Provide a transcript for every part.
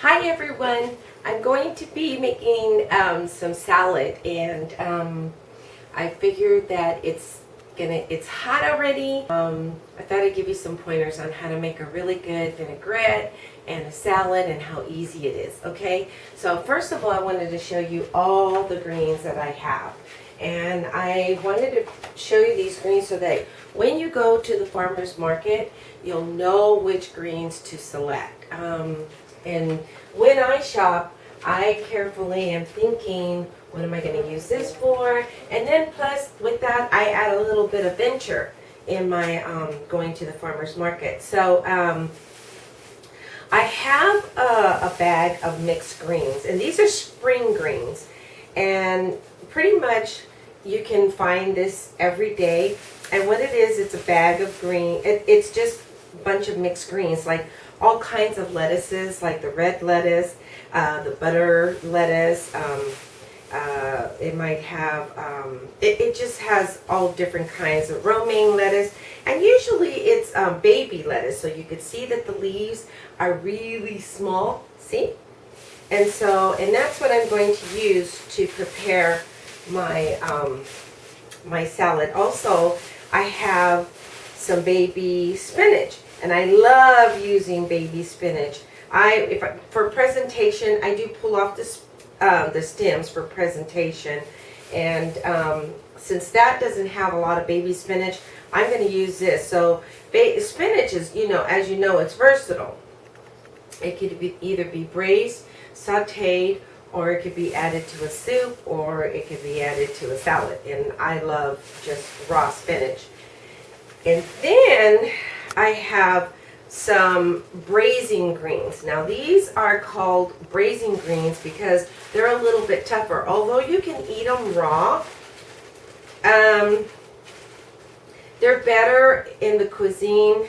Hi everyone, I'm going to be making some salad, and I figured that it's hot already. I thought I'd give you some pointers on how to make a really good vinaigrette and a salad and how easy it is. Okay, so first of all, I wanted to show you all the greens that I have, and I wanted to show you these greens so that when you go to the farmer's market, you'll know which greens to select. And when I shop, I carefully am thinking, what am I going to use this for? And then plus with that, I add a little bit of venture in my going to the farmer's market. So I have a bag of mixed greens, and these are spring greens. And pretty much you can find this every day. And what it is, it's a bag of green. It's just a bunch of mixed greens, like all kinds of lettuces, like the red lettuce, the butter lettuce. It might have, it just has all different kinds of romaine lettuce. And usually it's baby lettuce, so you can see that the leaves are really small, see? And that's what I'm going to use to prepare my, my salad. Also, I have some baby spinach. And I love using baby spinach. For presentation, I do pull off the stems for presentation. And since that doesn't have a lot of baby spinach, I'm going to use this. So spinach is, as you know, it's versatile. It could either be braised, sauteed, or it could be added to a soup, or it could be added to a salad. And I love just raw spinach. And then I have some braising greens. Now these are called braising greens because they're a little bit tougher. Although you can eat them raw, they're better in the cuisine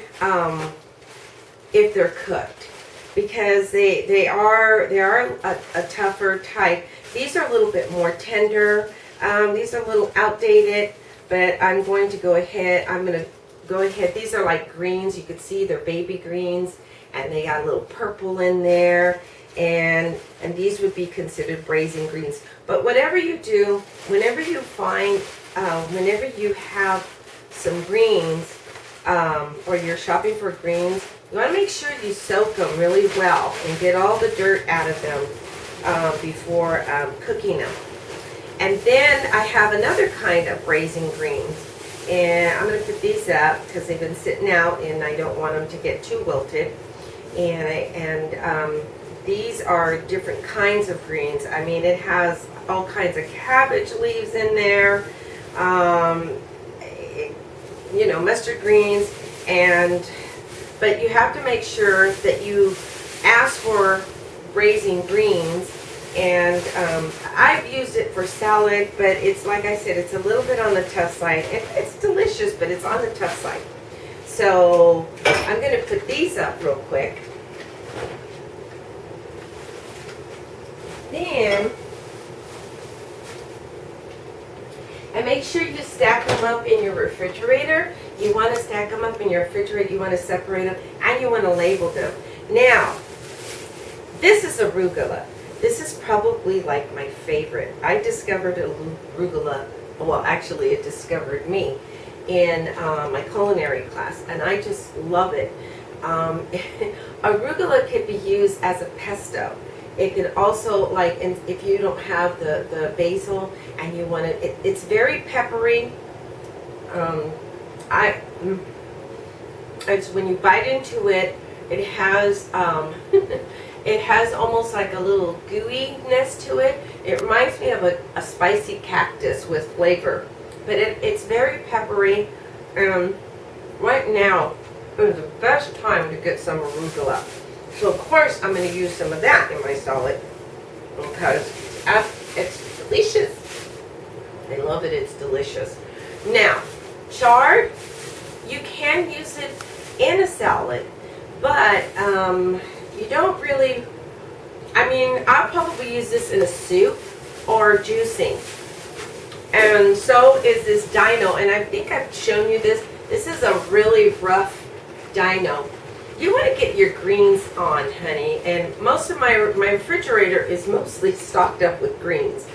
if they're cooked, because they are a tougher type. These are a little bit more tender. These are a little outdated, but I'm going to go ahead. These are like greens. You could see they're baby greens, and they got a little purple in there, and these would be considered braising greens. But whatever you do, whenever you have some greens, or you're shopping for greens, you want to make sure you soak them really well and get all the dirt out of them before cooking them. And then I have another kind of braising greens. And I'm going to put these up because they've been sitting out and I don't want them to get too wilted. And these are different kinds of greens. I mean, it has all kinds of cabbage leaves in there, mustard greens, but you have to make sure that you ask for braising greens. And I've used it for salad, but it's, like I said, it's a little bit on the tough side. It's delicious, but it's on the tough side. So I'm going to put these up real quick. Then, and make sure you stack them up in your refrigerator. You want to stack them up in your refrigerator. You want to separate them, and you want to label them. Now, this is arugula. This is probably like my favorite. I discovered arugula, well actually it discovered me in my culinary class, and I just love it. Arugula could be used as a pesto. It could also, like, if you don't have the basil and you want it's very peppery. It's when you bite into it, it has it has almost like a little gooiness to it. It reminds me of a spicy cactus with flavor. But it's very peppery. And right now is the best time to get some arugula. So of course I'm going to use some of that in my salad because it's delicious. I love it. It's delicious. Now, chard, you can use it in a salad, but you don't really, I'll probably use this in a soup or juicing. And so is this dino, and I think I've shown you this. This is a really rough dino. You want to get your greens on, honey, and most of my refrigerator is mostly stocked up with greens.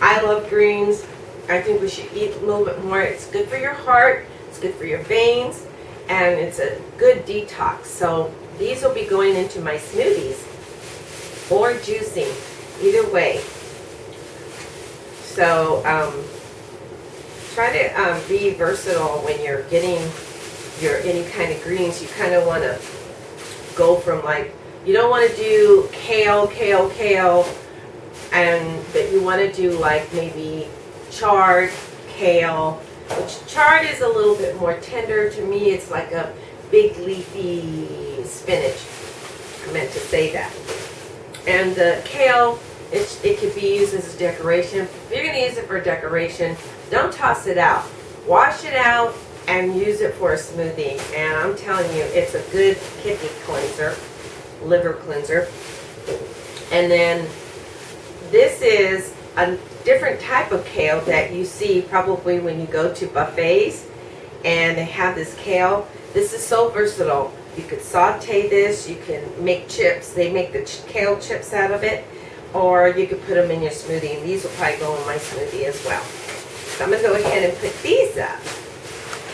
I love greens. I think we should eat a little bit more. It's good for your heart, it's good for your veins, and it's a good detox. So these will be going into my smoothies or juicing, either way. So try to be versatile when you're getting your any kind of greens. You kind of want to go from, like, you don't want to do kale, and but you want to do like maybe chard, kale, which chard is a little bit more tender. To me, it's like a big leafy spinach. I meant to say that. And the kale, it could be used as a decoration. If you're going to use it for decoration, don't toss it out. Wash it out and use it for a smoothie. And I'm telling you, it's a good kidney cleanser, liver cleanser. And then this is a different type of kale that you see probably when you go to buffets and they have this kale. This is so versatile. You could saute this, you can make chips. They make the kale chips out of it, or you could put them in your smoothie, and these will probably go in my smoothie as well. So I'm going to go ahead and put these up.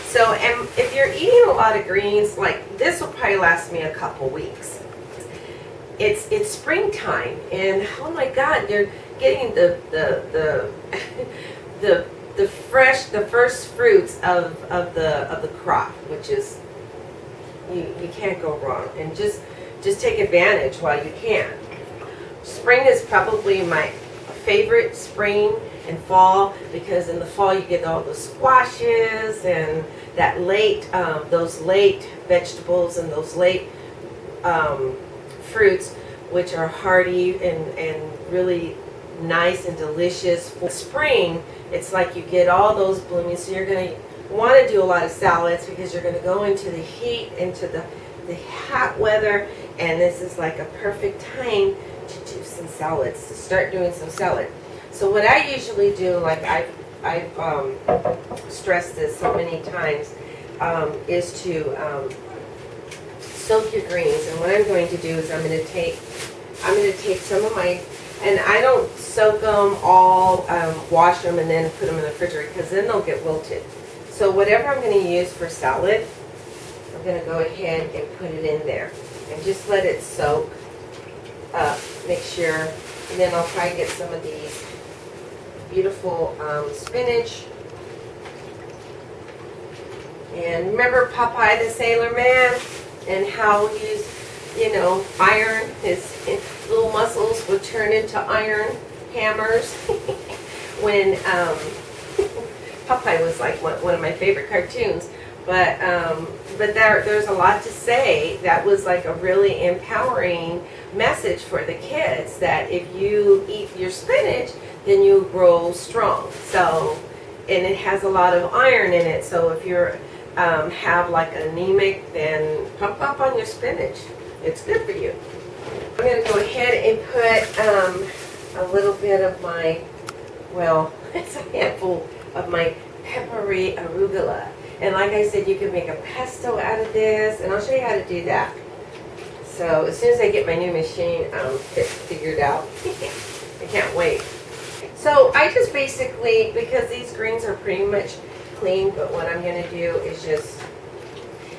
So, and if you're eating a lot of greens, like this will probably last me a couple weeks. It's springtime, and oh my God, you're getting the first fruits of the crop, which is you can't go wrong, and just take advantage while you can. Spring is probably my favorite, spring and fall, because in the fall you get all the squashes and that late those late vegetables and those late fruits, which are hearty and really nice and delicious. For spring, it's like you get all those blooming, so you're going to want to do a lot of salads because you're going to go into the heat, into the hot weather, and this is like a perfect time to do some salads, to start doing some salad. So what I usually do, like I've stressed this so many times, is to soak your greens. And what I'm going to do is I'm going to take some of my, and I don't soak them all, wash them and then put them in the refrigerator, because then they'll get wilted. So whatever I'm going to use for salad, I'm going to go ahead and put it in there and just let it soak up. Make sure, and then I'll try to get some of these beautiful spinach. And remember Popeye the Sailor Man and how he's, iron, his little muscles would turn into iron hammers when Popeye was like one of my favorite cartoons. But there's a lot to say. That was like a really empowering message for the kids, that if you eat your spinach, then you grow strong. So, and it has a lot of iron in it. So if you're have like anemic, then pump up on your spinach. It's good for you. I'm going to go ahead and put a little bit of my, well, it's a handful of my peppery arugula. And like I said, you can make a pesto out of this, and I'll show you how to do that. So as soon as I get my new machine figured out, I can't wait. So I just basically, because these greens are pretty much clean, but what I'm going to do is just,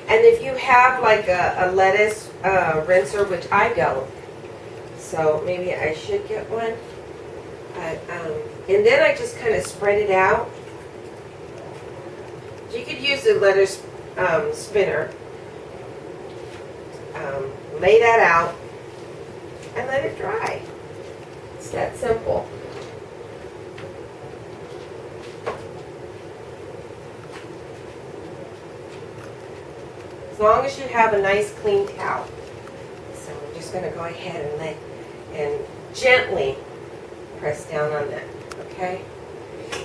and if you have like a lettuce rinser, which I don't, so maybe I should get one, but, and then I just kind of spread it out. You could use a lettuce spinner. Lay that out and let it dry. It's that simple. As long as you have a nice clean towel. So I'm just going to go ahead and gently press down on that. Okay.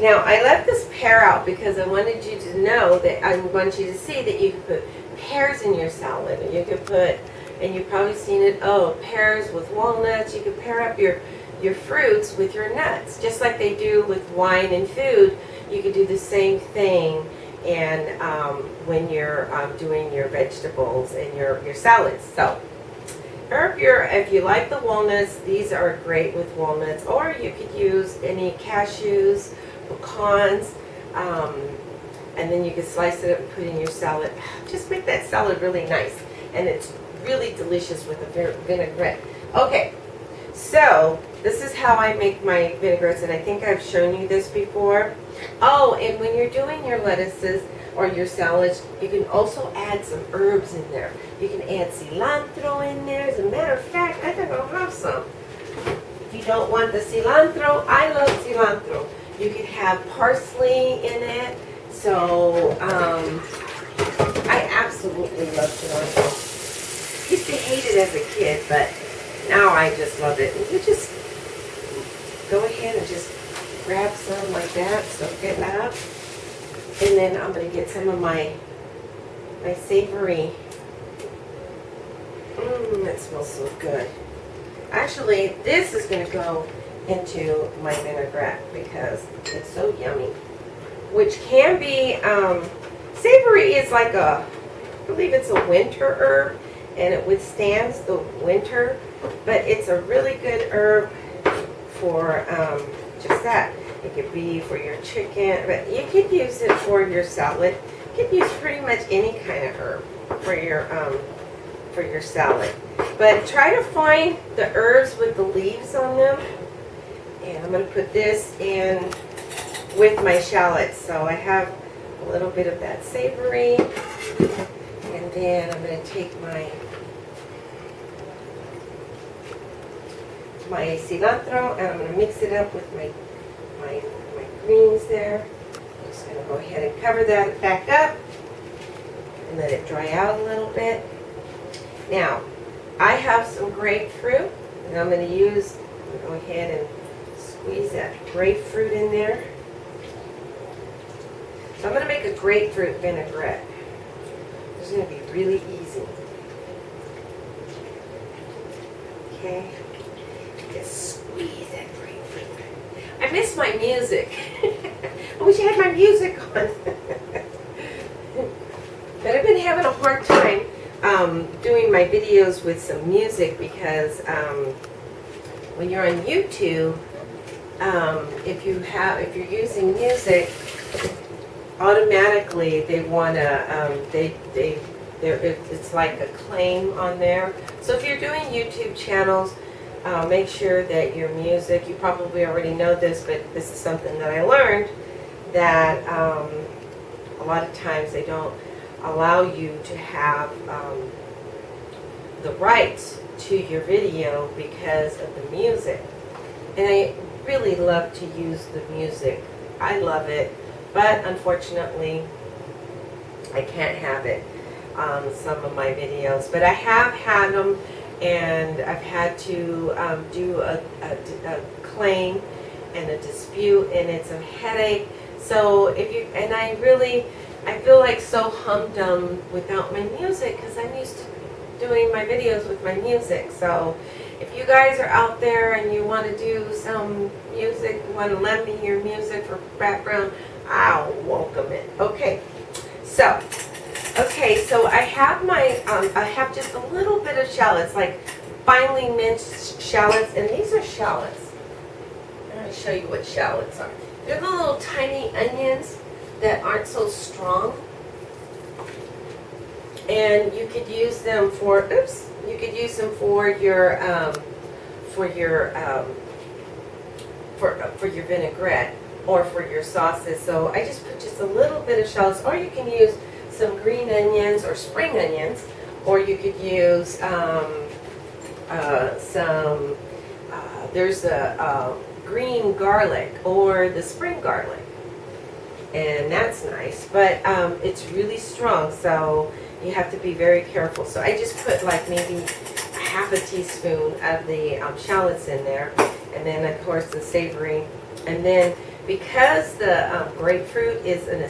Now I left this pear out because I wanted you to know that I want you to see that you could put pears in your salad, and you could put, and you've probably seen it, pears with walnuts. You could pair up your fruits with your nuts, just like they do with wine and food. You could do the same thing and when you're doing your vegetables and your salads. So if you like the walnuts, these are great with walnuts, or you could use any cashews, pecans, and then you can slice it up and put it in your salad. Just make that salad really nice, and it's really delicious with a vinaigrette. Okay, so this is how I make my vinaigrettes, and I think I've shown you this before. Oh, and when you're doing your lettuces or your salads, you can also add some herbs in there. You can add cilantro in there. As a matter of fact, I think I'll have some. If you don't want the cilantro, I love cilantro. You could have parsley in it. So, I absolutely love cilantro. Used to hate it as a kid, but now I just love it. And you just go ahead and just grab some like that, soak it up. And then I'm going to get some of my savory. That smells so good. Actually, this is going to go into my vinaigrette because it's so yummy. Which can be, savory is like I believe it's a winter herb, and it withstands the winter, but it's a really good herb for just that. It could be for your chicken, but you could use it for your salad. You could use pretty much any kind of herb for your salad. But try to find the herbs with the leaves on them. And I'm going to put this in with my shallots. So I have a little bit of that savory. And then I'm going to take my cilantro, and I'm going to mix it up with my greens there. I'm just going to go ahead and cover that back up and let it dry out a little bit. Now, I have some grapefruit, and I'm going to go ahead and squeeze that grapefruit in there. So I'm going to make a grapefruit vinaigrette. It's going to be really easy. Okay. Just squeeze that grapefruit. I miss my music. I wish I had my music on. But I've been having a hard time doing my videos with some music because when you're on YouTube, if you're using music, automatically they want to it's like a claim on there. So if you're doing YouTube channels, make sure that your music, you probably already know this, but this is something that I learned, that a lot of times they don't allow you to have the rights to your video because of the music. And I really love to use the music. I love it, but unfortunately I can't have it on some of my videos. But I have had them, and I've had to do a claim and a dispute, and it's a headache. So I feel like so humdum without my music because I'm used to doing my videos with my music. So if you guys are out there and you want to do some music, want to lend me your music for background, I'll welcome it. Okay, so I have I have just a little bit of shallots, like finely minced shallots, and these are shallots. I'm going to show you what shallots are. They're the little tiny onions that aren't so strong, and you could use them for your vinaigrette or for your sauces. So I just put just a little bit of shallots, or you can use some green onions or spring onions, or you could use there's a green garlic or the spring garlic, and that's nice, but it's really strong, so you have to be very careful. So I just put like maybe a half a teaspoon of the shallots in there, and then of course the savory, and then because the grapefruit is an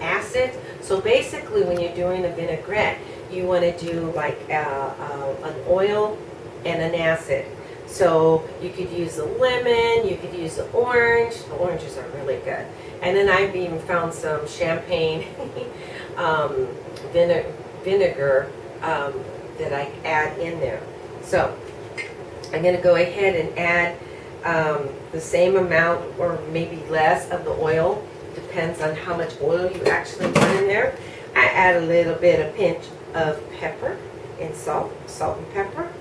acid, so basically when you're doing a vinaigrette, you want to do like an oil and an acid. So you could use the lemon, you could use the orange. The oranges are really good. And then I've even found some champagne vinegar that I add in there. So I'm going to go ahead and add the same amount or maybe less of the oil. Depends on how much oil you actually put in there. I add a little bit, a pinch of pepper and salt and pepper.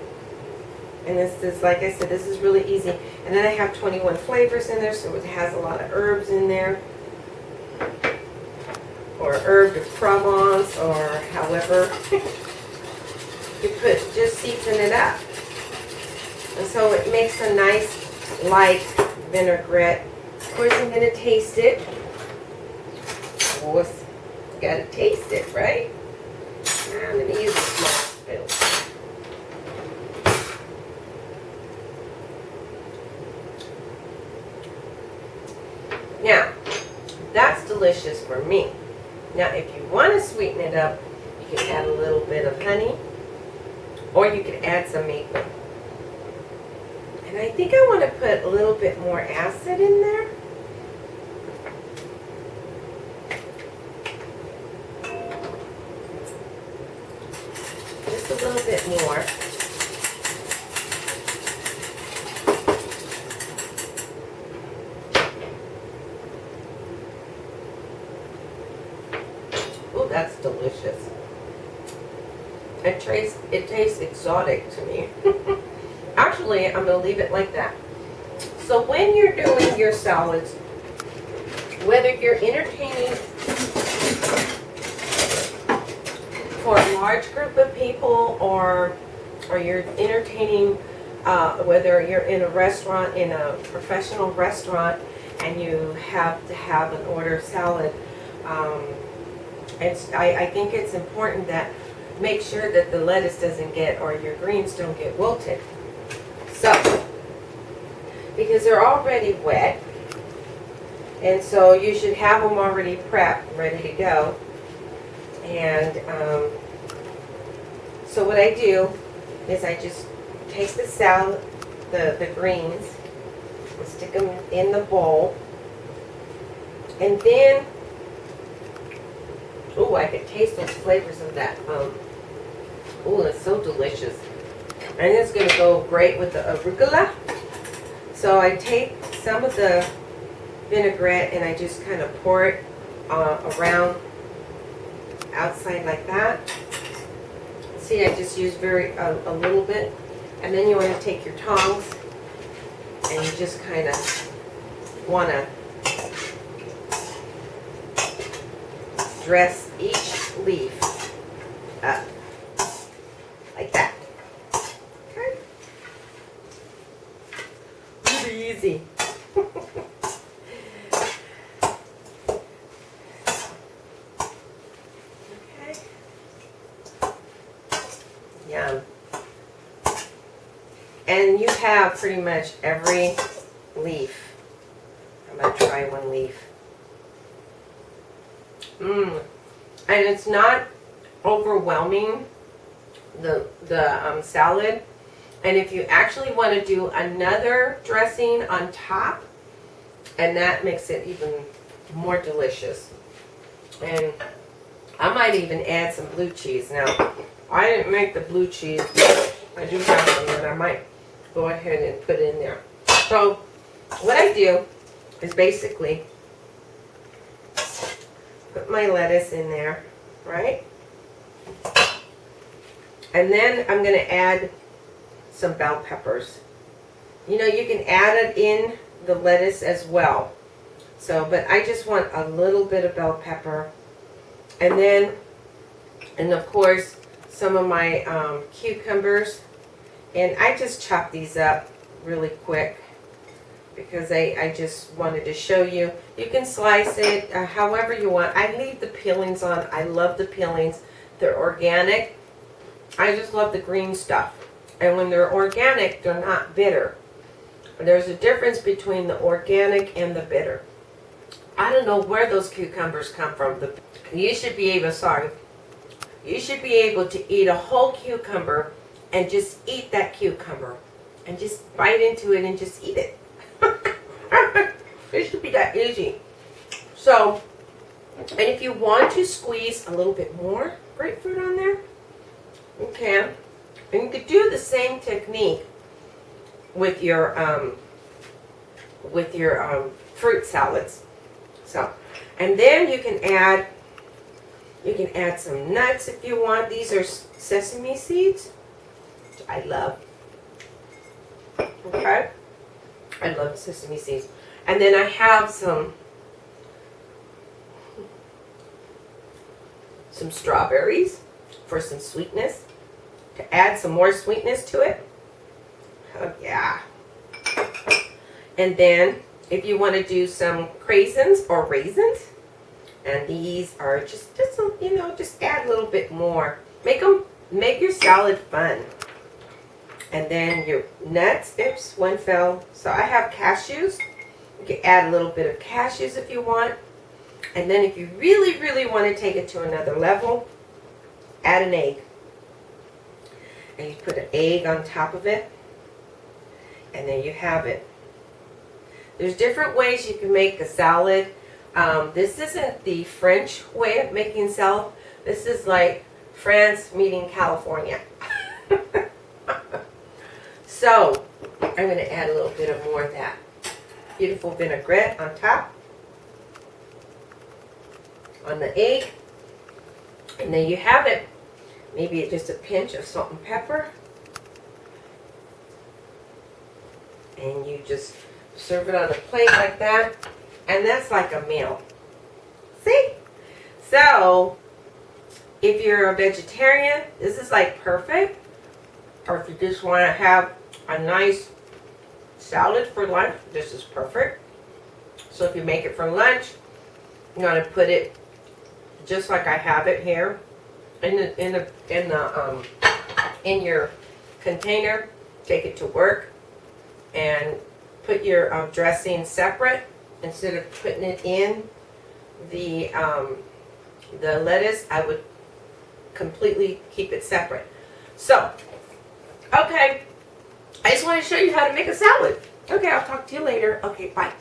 And this is, like I said, this is really easy. And then I have 21 flavors in there, so it has a lot of herbs in there. Or herb de Provence, or however you put, just season it up. And so it makes a nice light vinaigrette. Of course, I'm going to taste it. Of course, you got to taste it, right? I'm going to use a small spoon. Now, that's delicious for me. Now, if you want to sweeten it up, you can add a little bit of honey, or you can add some maple. And I think I want to put a little bit more acid in there. Just a little bit more. Oh, that's delicious. It tastes exotic to me. Actually, I'm going to leave it like that. So when you're doing your salads, whether you're entertaining for a large group of people or you're entertaining, whether you're in a restaurant, in a professional restaurant, and you have to have an order salad, I think it's important that make sure that the lettuce doesn't get, or your greens don't get wilted. So, because they're already wet, and so you should have them already prepped, ready to go. And so what I do is I just take the salad, the greens, and stick them in the bowl, and then, oh, I could taste those flavors of that. Oh, it's so delicious. And it's going to go great with the arugula. So I take some of the vinaigrette and I just kind of pour it around outside like that. See, I just use a little bit. And then you want to take your tongs and you just kind of want to dress each leaf up like that. Okay. Really easy. Okay. Yum. And you have pretty much every leaf. I'm going to try one leaf. And it's not overwhelming, the salad. And if you actually want to do another dressing on top, and that makes it even more delicious. And I might even add some blue cheese. Now, I didn't make the blue cheese, but I do have some that I might go ahead and put in there. So what I do is basically put my lettuce in there, right? And then I'm going to add some bell peppers. You know, you can add it in the lettuce as well. So, but I just want a little bit of bell pepper. And then, and of course, some of my cucumbers. And I just chop these up really quick because I just wanted to show you. You can slice it however you want. I leave the peelings on. I love the peelings. They're organic. I just love the green stuff. And when they're organic, they're not bitter. There's a difference between the organic and the bitter. I don't know where those cucumbers come from. You should be able, you should be able to eat a whole cucumber and just eat that cucumber and just bite into it and just eat it. It should be that easy. So, and if you want to squeeze a little bit more grapefruit on there, you can. And you could do the same technique with your fruit salads. So, and then you can add some nuts if you want. These are sesame seeds, which I love. Okay, I love sesame seeds. And then I have some strawberries for some sweetness, to add some more sweetness to it. Oh yeah. And then if you want to do some craisins or raisins, and these are just some, just add a little bit more. Make your salad fun. And then your nuts. Oops, one fell. So I have cashews. You can add a little bit of cashews if you want. And then if you really, really want to take it to another level, add an egg. And you put an egg on top of it. And there you have it. There's different ways you can make a salad. This isn't the French way of making salad. This is like France meeting California. So, I'm going to add a little bit of more of that beautiful vinaigrette on top, on the egg. And then you have it. Maybe just a pinch of salt and pepper. And you just serve it on a plate like that. And that's like a meal. See? So, if you're a vegetarian, this is like perfect. Or if you just want to have a nice salad for lunch, this is perfect. So if you make it for lunch, you're going to put it just like I have it here in your container. Take it to work and put your dressing separate instead of putting it in the lettuce. I would completely keep it separate. So, okay, I just want to show you how to make a salad. Okay, I'll talk to you later. Okay, bye.